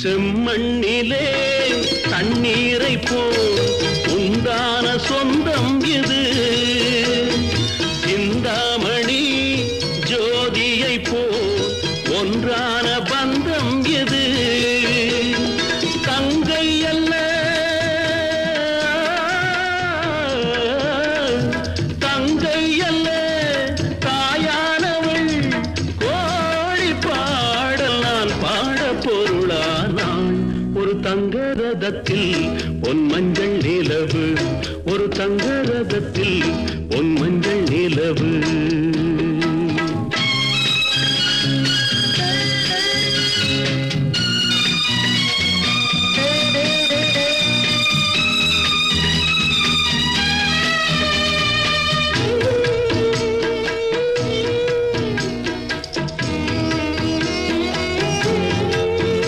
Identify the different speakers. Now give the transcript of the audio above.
Speaker 1: செம்மண்ணிலே தண்ணீரை போல் உண்டான சொந்தம் இது. சிந்தாமணி ஜோதியை போல் ஒன்றான பந்தம் இது. தங்கை அல்ல தங்கை அல்ல தாயானவள். கோழி பாடல் நான் பாட பொருளானாள். ஒரு தங்க ரதத்தில் பொன் மஞ்சள் நிலவு, ஒரு தங்க ரதத்தில் பொன் மஞ்சள் நிலவு.